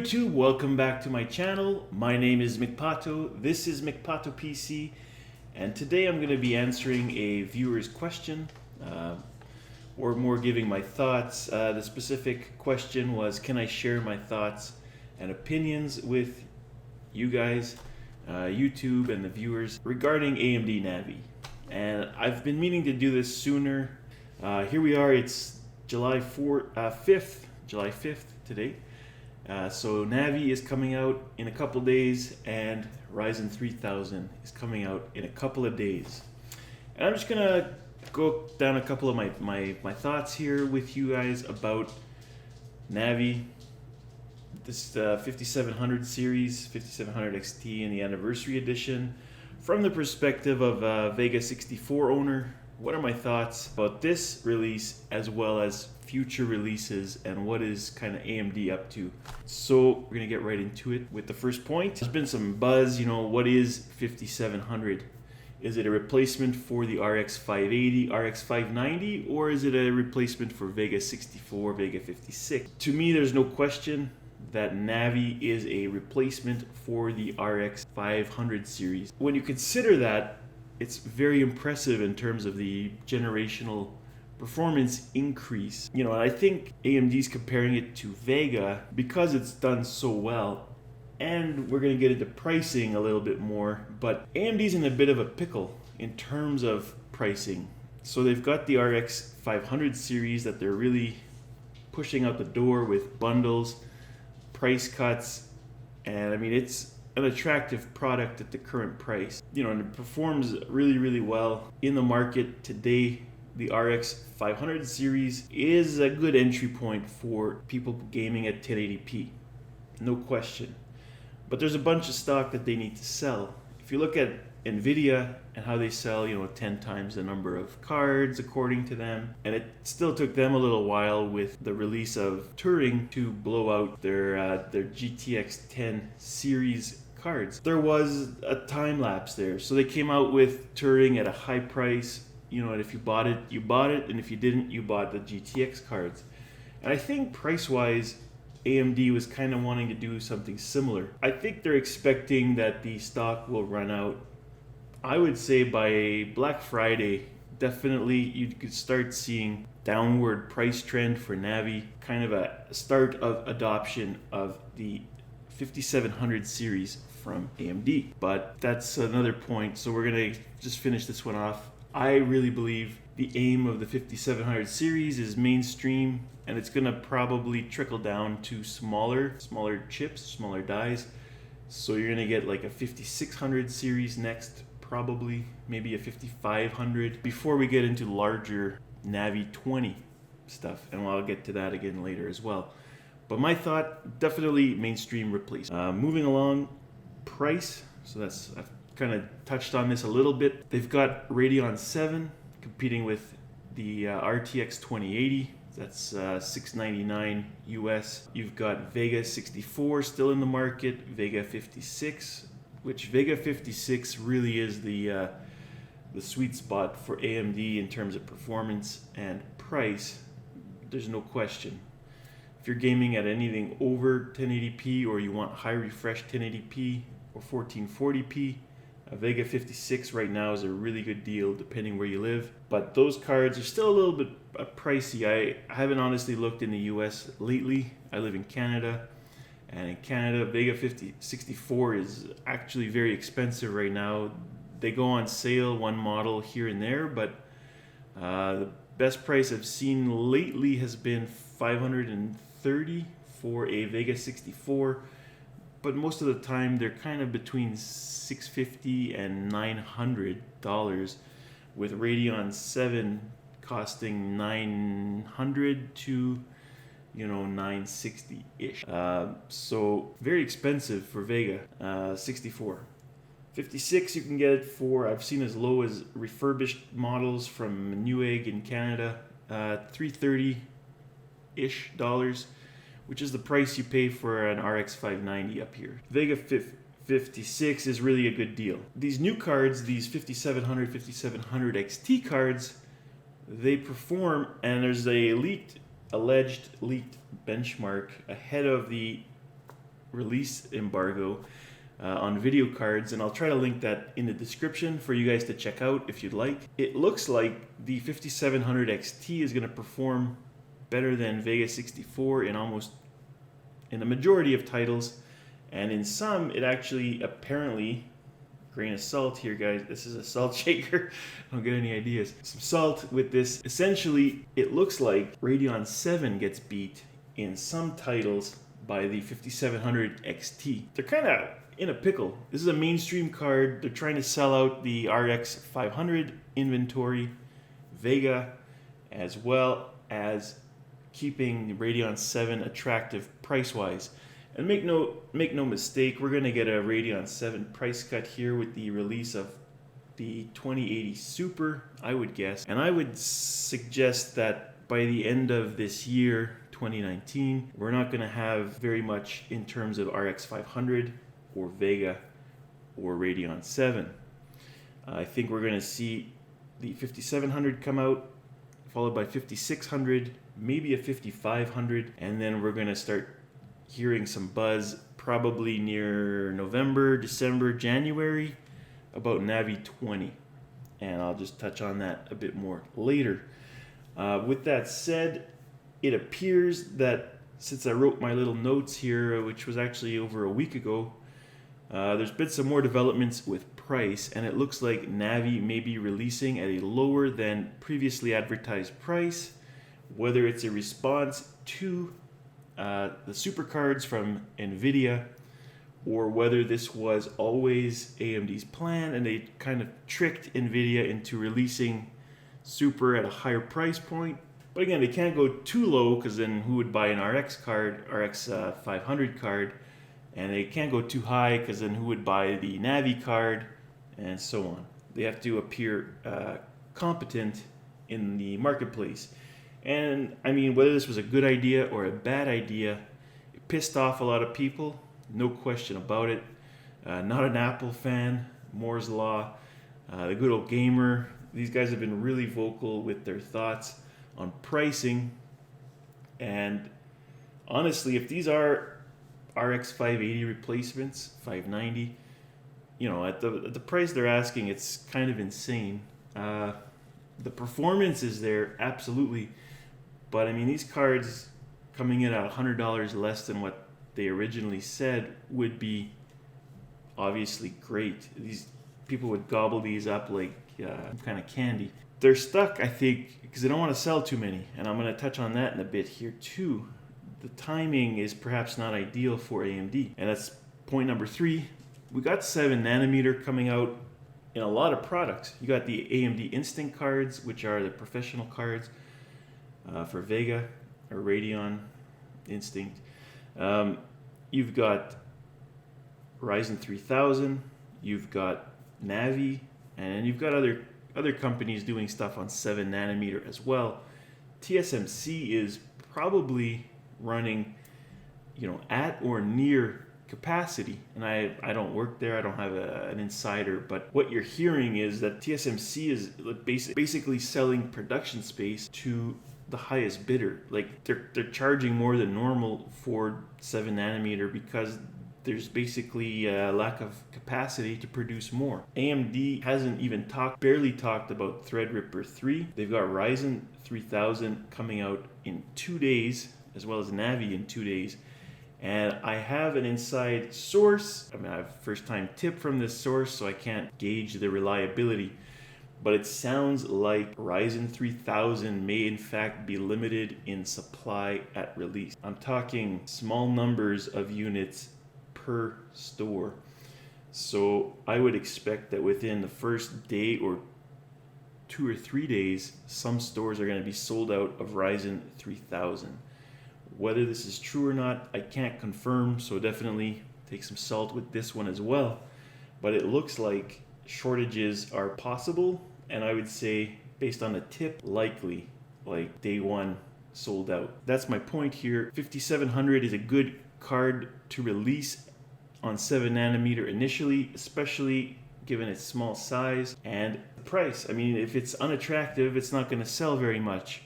YouTube, welcome back to my channel. My name is McPato. This is McPato PC, and today I'm going to be answering a viewer's question, or more giving my thoughts. The specific question was, can I share my thoughts and opinions with you guys, YouTube and the viewers regarding AMD Navi? And I've been meaning to do this sooner. Here we are, it's July 5th today. So Navi is coming out in a couple days, and Ryzen 3000 is coming out in a couple of days. And I'm just gonna go down a couple of my thoughts here with you guys about Navi, this 5700 series, 5700 XT in the anniversary edition, from the perspective of a Vega 64 owner. What are my thoughts about this release as well as future releases, and what is kind of AMD up to? So we're gonna get right into it with the first point. There's been some buzz, what is 5700? Is it a replacement for the RX 580, RX 590, or is it a replacement for Vega 64, Vega 56? To me, there's no question that Navi is a replacement for the RX 500 series. When you consider that, it's very impressive in terms of the generational performance increase. I think AMD's comparing it to Vega because it's done so well, and we're going to get into pricing a little bit more, but AMD's in a bit of a pickle in terms of pricing. So they've got the RX 500 series that they're really pushing out the door with bundles, price cuts, and it's an attractive product at the current price. And it performs really well in the market today. The RX 500 series is a good entry point for people gaming at 1080p, no question. But there's a bunch of stock that they need to sell. If you look at Nvidia and how they sell, 10 times the number of cards according to them, and it still took them a little while with the release of Turing to blow out their GTX 10 series cards. There was a time lapse there, so they came out with Turing at a high price, and if you bought it, you bought it, and if you didn't, you bought the GTX cards. And I think price-wise, AMD was kind of wanting to do something similar. I think they're expecting that the stock will run out, I would say by Black Friday. Definitely you could start seeing downward price trend for Navi, kind of a start of adoption of the 5700 series from AMD. But that's another point, so we're gonna just finish this one off. I really believe the aim of the 5700 series is mainstream, and it's gonna probably trickle down to smaller chips, smaller dies. So you're gonna get like a 5600 series next, probably maybe a 5500, before we get into larger Navi 20 stuff, and I'll get to that again later as well. But my thought, definitely mainstream replacement. Moving along, price. So I've kind of touched on this a little bit. They've got Radeon 7 competing with the RTX 2080. That's $699 US. You've got Vega 64 still in the market, Vega 56, which Vega 56 really is the sweet spot for AMD in terms of performance and price. There's no question. If you're gaming at anything over 1080p, or you want high refresh 1080p or 1440p, a Vega 56 right now is a really good deal depending where you live. But those cards are still a little bit pricey. I haven't honestly looked in the US lately. I live in Canada, and in Canada, Vega 64 is actually very expensive right now. They go on sale, one model here and there, but the best price I've seen lately has been $530 for a Vega 64. But most of the time they're kind of between $650 and $900, with Radeon 7 costing $900 to $960-ish. So very expensive for Vega 64. 56 you can get it for, I've seen as low as refurbished models from Newegg in Canada, $330-ish, which is the price you pay for an RX 590 up here. Vega 56 is really a good deal. These new cards, these 5700 XT cards, they perform, and there's a alleged leaked benchmark ahead of the release embargo on video cards, and I'll try to link that in the description for you guys to check out if you'd like. It looks like the 5700 XT is going to perform better than Vega 64 in the majority of titles, and in some it actually apparently, grain of salt here guys, this is a salt shaker, don't get any ideas, some salt with this. Essentially it looks like Radeon 7 gets beat in some titles by the 5700 XT. They're kind of in a pickle. This is a mainstream card. They're trying to sell out the RX 500 inventory, Vega, as well as keeping the Radeon 7 attractive price-wise. And make no mistake, we're going to get a Radeon 7 price cut here with the release of the 2080 Super, I would guess. And I would suggest that by the end of this year, 2019, we're not going to have very much in terms of RX 500 or Vega or Radeon 7. I think we're going to see the 5700 come out, followed by 5600, maybe a 5500, and then we're going to start hearing some buzz probably near November, December, January about Navi 20. And I'll just touch on that a bit more later. With that said, it appears that since I wrote my little notes here, which was actually over a week ago, there's been some more developments with price, and it looks like Navi may be releasing at a lower than previously advertised price, whether it's a response to the supercards from NVIDIA, or whether this was always AMD's plan and they kind of tricked NVIDIA into releasing Super at a higher price point. But again, they can't go too low because then who would buy an RX 500 card? And they can't go too high because then who would buy the Navi card, and so on. They have to appear competent in the marketplace. And I mean, whether this was a good idea or a bad idea, it pissed off a lot of people, no question about it. Not an Apple fan, Moore's Law, the good old gamer. These guys have been really vocal with their thoughts on pricing. And honestly, if these are RX 580 replacements, 590, you know, at the price they're asking, it's kind of insane. The performance is there, absolutely. But I mean, these cards coming in at $100 less than what they originally said would be obviously great. These people would gobble these up like kind of candy. They're stuck, I think, because they don't want to sell too many. And I'm going to touch on that in a bit here too. The timing is perhaps not ideal for AMD. And that's point number 3. We got 7 nanometer coming out in a lot of products. You got the AMD Instinct cards, which are the professional cards for Vega or Radeon Instinct. You've got Ryzen 3000, you've got Navi, and you've got other companies doing stuff on 7 nanometer as well. TSMC is probably running, you know, at or near capacity, and I don't work there, I don't have an insider, but what you're hearing is that TSMC is basically selling production space to the highest bidder. Like they're charging more than normal for 7 nanometer because there's basically a lack of capacity to produce more. AMD hasn't even barely talked about Threadripper 3. They've got Ryzen 3000 coming out in 2 days, as well as Navi in 2 days. And I have an inside source. I mean, I have first-time tip from this source, so I can't gauge the reliability. But it sounds like Ryzen 3000 may in fact be limited in supply at release. I'm talking small numbers of units per store. So I would expect that within the first day or 2 or 3 days, some stores are going to be sold out of Ryzen 3000. Whether this is true or not, I can't confirm, so definitely take some salt with this one as well. But it looks like shortages are possible, and I would say, based on the tip, likely, like day one, sold out. That's my point here. 5700 is a good card to release on 7 nanometer initially, especially given its small size and the price. I mean, if it's unattractive, it's not going to sell very much.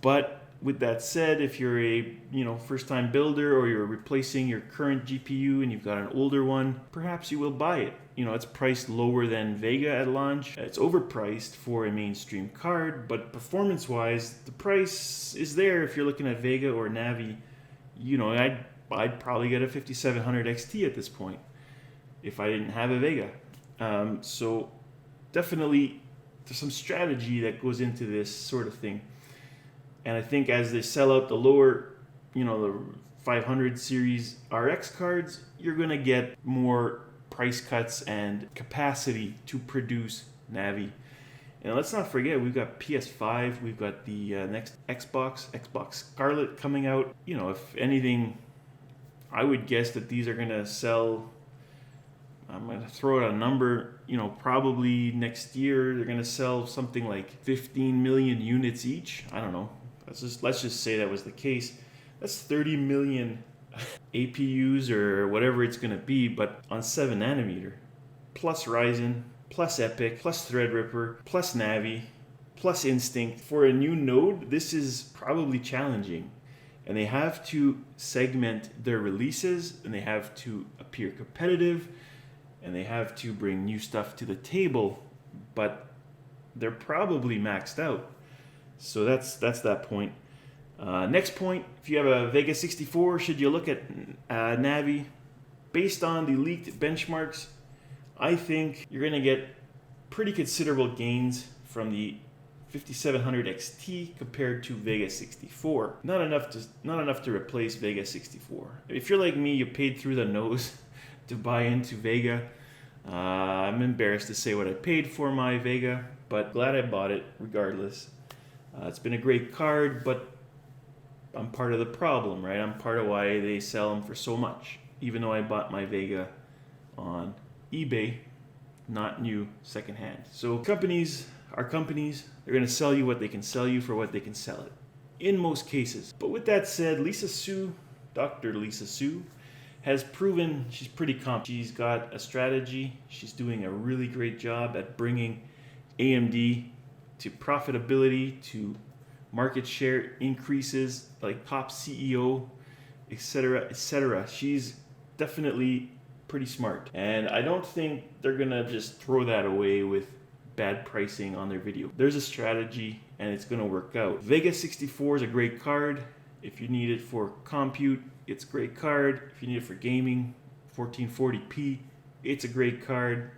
But with that said, if you're a first-time builder, or you're replacing your current GPU and you've got an older one, perhaps you will buy it. It's priced lower than Vega at launch. It's overpriced for a mainstream card, but performance-wise, the price is there. If you're looking at Vega or Navi, I'd probably get a 5700 XT at this point if I didn't have a Vega. So definitely there's some strategy that goes into this sort of thing. And I think as they sell out the lower, the 500 series RX cards, you're going to get more price cuts and capacity to produce Navi. And let's not forget, we've got PS5, we've got the next Xbox Scarlet coming out. If anything, I would guess that these are going to sell, I'm going to throw out a number, probably next year they're going to sell something like 15 million units each. I don't know. Let's just say that was the case. That's 30 million APUs or whatever it's going to be, but on 7 nanometer, plus Ryzen, plus Epic, plus Threadripper, plus Navi, plus Instinct. For a new node, this is probably challenging. And they have to segment their releases, and they have to appear competitive, and they have to bring new stuff to the table, but they're probably maxed out. So that's that point. Next point, if you have a Vega 64, should you look at Navi? Based on the leaked benchmarks, I think you're going to get pretty considerable gains from the 5700 XT compared to Vega 64. Not enough to replace Vega 64. If you're like me, you paid through the nose to buy into Vega. I'm embarrassed to say what I paid for my Vega, but glad I bought it regardless. It's been a great card, but I'm part of the problem, right? I'm part of why they sell them for so much, even though I bought my Vega on eBay, not new, secondhand. So companies are companies. They're going to sell you what they can sell you for what they can sell it, in most cases. But with that said, Dr. Lisa Su, has proven she's pretty competent. She's got a strategy. She's doing a really great job at bringing AMD to profitability, to market share increases, like top CEO, etc., etc. She's definitely pretty smart. And I don't think they're gonna just throw that away with bad pricing on their video. There's a strategy and it's gonna work out. Vega 64 is a great card. If you need it for compute, it's a great card. If you need it for gaming, 1440p, it's a great card.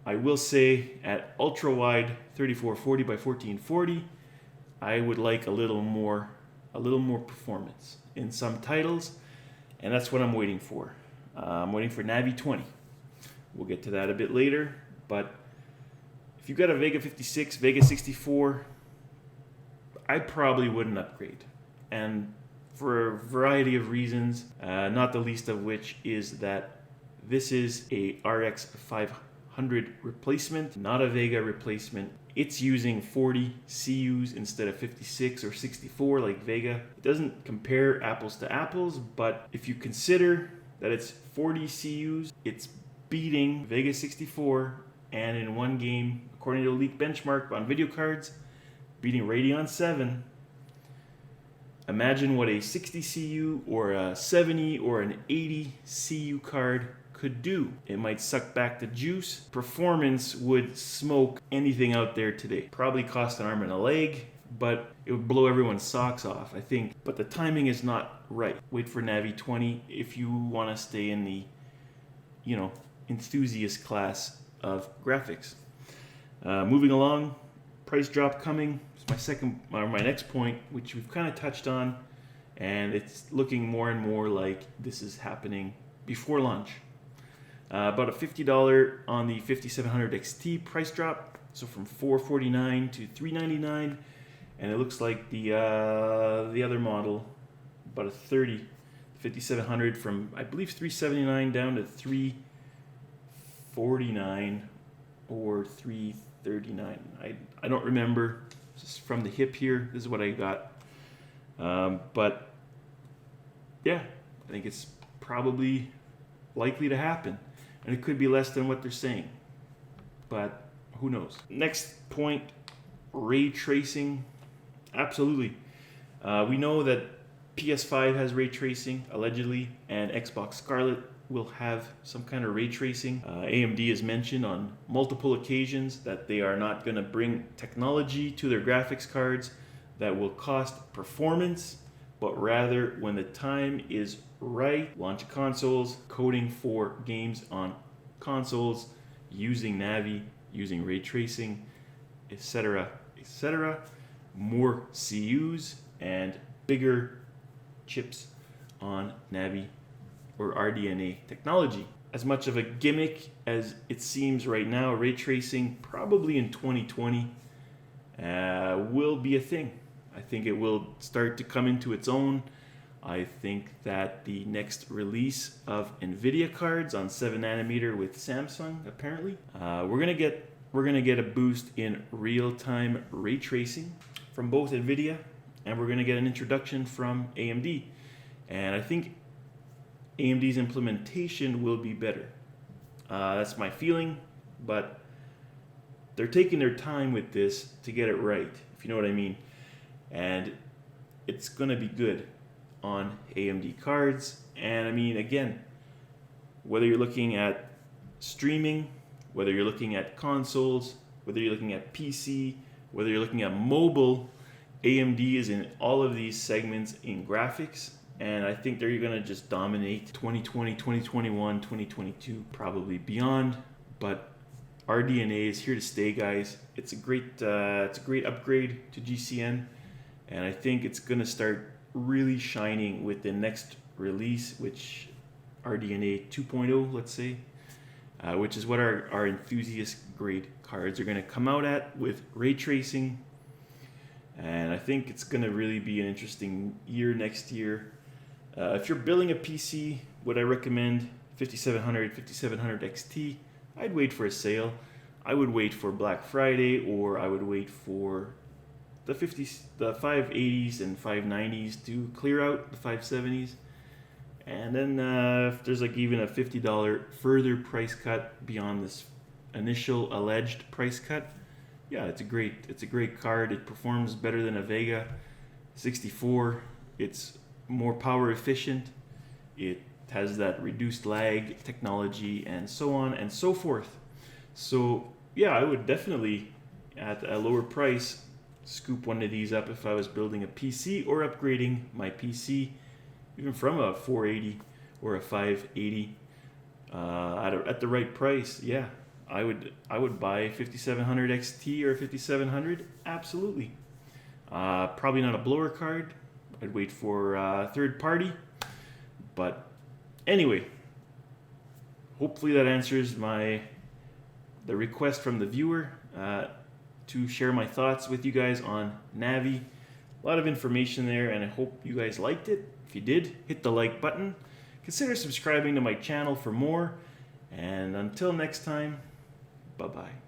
I will say at ultra wide 3440 by 1440, I would like a little more performance in some titles, and that's what I'm waiting for. I'm waiting for Navi 20. We'll get to that a bit later, but if you've got a Vega 56, Vega 64, I probably wouldn't upgrade. And for a variety of reasons, not the least of which is that this is a RX 500 replacement, not a Vega replacement. It's using 40 CUs instead of 56 or 64 like Vega. It doesn't compare apples to apples, but if you consider that it's 40 CUs, it's beating Vega 64, and in one game, according to the leaked benchmark on video cards, beating Radeon 7. Imagine what a 60 CU or a 70 or an 80 CU card could do. It might suck back the juice. Performance would smoke anything out there today. Probably cost an arm and a leg, but it would blow everyone's socks off, I think. But the timing is not right. Wait for Navi 20 if you want to stay in the, enthusiast class of graphics. Moving along, price drop coming. It's my next point, which we've kind of touched on, and it's looking more and more like this is happening before launch. About a $50 on the 5700 XT price drop, so from $449 to $399, and it looks like the other model about a 30, 5700 from I believe $379 down to $349 or $339. I don't remember. Just from the hip here, this is what I got. But yeah, I think it's probably likely to happen. And it could be less than what they're saying. But who knows? Next point, ray tracing. Absolutely. We know that PS5 has ray tracing, allegedly, and Xbox Scarlet will have some kind of ray tracing. AMD has mentioned on multiple occasions that they are not going to bring technology to their graphics cards that will cost performance, but rather, when the time is right, launch consoles, coding for games on consoles, using Navi, using ray tracing, etc., etc. More CUs and bigger chips on Navi or RDNA technology. As much of a gimmick as it seems right now, ray tracing probably in 2020 will be a thing. I think it will start to come into its own. I think that the next release of NVIDIA cards on 7nm with Samsung, apparently, we're gonna get a boost in real-time ray tracing from both NVIDIA, and we're gonna get an introduction from AMD. And I think AMD's implementation will be better. That's my feeling, but they're taking their time with this to get it right, if you know what I mean. And it's gonna be good on AMD cards. And I mean, again, whether you're looking at streaming, whether you're looking at consoles, whether you're looking at PC, whether you're looking at mobile, AMD is in all of these segments in graphics. And I think they're going to just dominate 2020, 2021, 2022, probably beyond. But RDNA is here to stay, guys. It's a great upgrade to GCN. And I think it's going to start really shining with the next release, which RDNA 2.0, let's say, which is what our enthusiast grade cards are going to come out at with ray tracing. And I think it's going to really be an interesting year next year. If you're building a PC, would I recommend 5700 XT? I'd wait for a sale. I would wait for Black Friday, or I would wait for the 580s and 590s to clear out the 570s. And then if there's like even a $50 further price cut beyond this initial alleged price cut, yeah, it's a great card. It performs better than a Vega 64. It's more power efficient. It has that reduced lag technology, and so on and so forth. So yeah, I would definitely, at a lower price, scoop one of these up if I was building a PC or upgrading my PC, even from a 480 or a 580 at the right price. Yeah, I would buy 5700 XT or 5700. Absolutely. Probably not a blower card. I'd wait for third party. But anyway, hopefully that answers the request from the viewer to share my thoughts with you guys on Navi. A lot of information there, and I hope you guys liked it. If you did, hit the like button. Consider subscribing to my channel for more. And until next time, bye-bye.